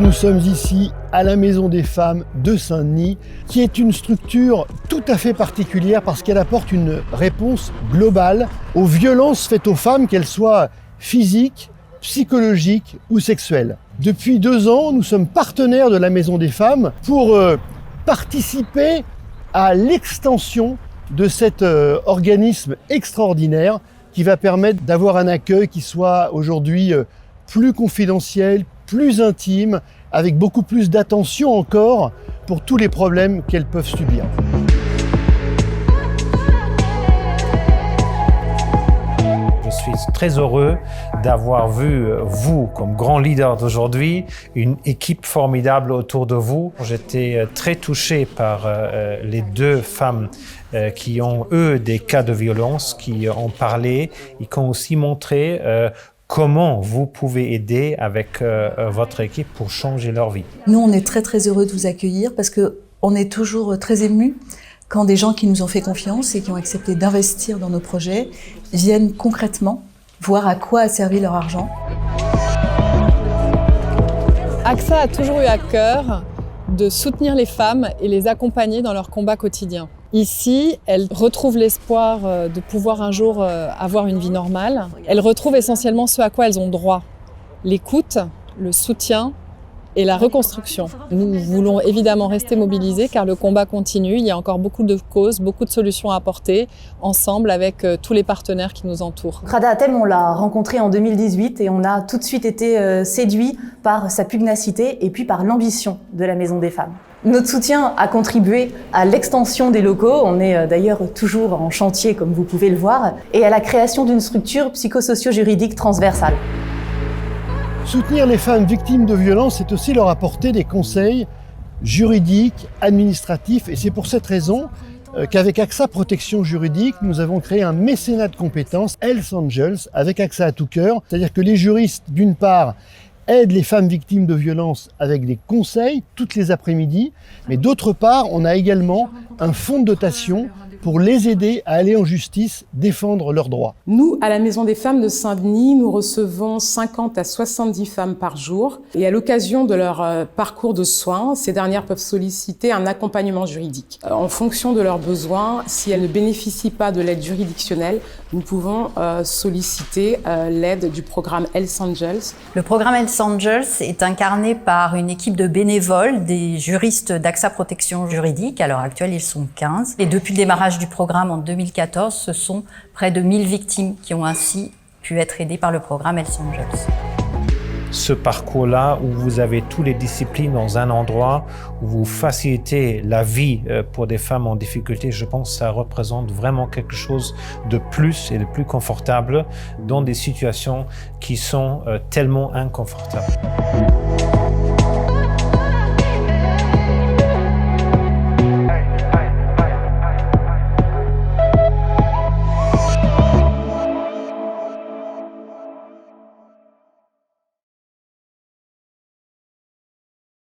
Nous sommes ici à la Maison des Femmes de Saint-Denis, qui est une structure tout à fait particulière parce qu'elle apporte une réponse globale aux violences faites aux femmes, qu'elles soient physiques, psychologiques ou sexuelles. Depuis 2 ans, nous sommes partenaires de la Maison des Femmes pour participer à l'extension de cet organisme extraordinaire qui va permettre d'avoir un accueil qui soit aujourd'hui plus confidentiel, plus intime, avec beaucoup plus d'attention encore pour tous les problèmes qu'elles peuvent subir. Je suis très heureux d'avoir vu vous, comme grand leader d'aujourd'hui, une équipe formidable autour de vous. J'étais très touché par les 2 femmes qui ont, eux, des cas de violence, qui ont parlé et qui ont aussi montré comment vous pouvez aider avec votre équipe pour changer leur vie. Nous, on est très très heureux de vous accueillir parce qu'on est toujours très émus quand des gens qui nous ont fait confiance et qui ont accepté d'investir dans nos projets viennent concrètement voir à quoi a servi leur argent. AXA a toujours eu à cœur de soutenir les femmes et les accompagner dans leur combat quotidien. Ici, elles retrouvent l'espoir de pouvoir un jour avoir une vie normale. Elles retrouvent essentiellement ce à quoi elles ont droit, l'écoute, le soutien et la reconstruction. Nous voulons évidemment rester mobilisés car le combat continue. Il y a encore beaucoup de causes, beaucoup de solutions à apporter ensemble avec tous les partenaires qui nous entourent. Radha Hatem, on l'a rencontré en 2018 et on a tout de suite été séduits par sa pugnacité et puis par l'ambition de la Maison des Femmes. Notre soutien a contribué à l'extension des locaux, on est d'ailleurs toujours en chantier comme vous pouvez le voir, et à la création d'une structure psychosocio-juridique transversale. Soutenir les femmes victimes de violences, c'est aussi leur apporter des conseils juridiques, administratifs, et c'est pour cette raison qu'avec AXA Protection Juridique, nous avons créé un mécénat de compétences, Hells Angels, avec AXA à tout cœur, c'est-à-dire que les juristes, d'une part, aident les femmes victimes de violences avec des conseils toutes les après-midi, mais d'autre part, on a également un fonds de dotation pour les aider à aller en justice, défendre leurs droits. Nous, à la Maison des Femmes de Saint-Denis, nous recevons 50 à 70 femmes par jour. Et à l'occasion de leur parcours de soins, ces dernières peuvent solliciter un accompagnement juridique. En fonction de leurs besoins, si elles ne bénéficient pas de l'aide juridictionnelle, nous pouvons solliciter l'aide du programme Hells Angels. Le programme Hells Angels est incarné par une équipe de bénévoles, des juristes d'AXA Protection Juridique. À l'heure actuelle, ils sont 15. Et depuis le démarrage du programme en 2014, ce sont près de 1000 victimes qui ont ainsi pu être aidées par le programme Hells Angels. Ce parcours-là, où vous avez toutes les disciplines dans un endroit, où vous facilitez la vie pour des femmes en difficulté, je pense que ça représente vraiment quelque chose de plus et de plus confortable dans des situations qui sont tellement inconfortables.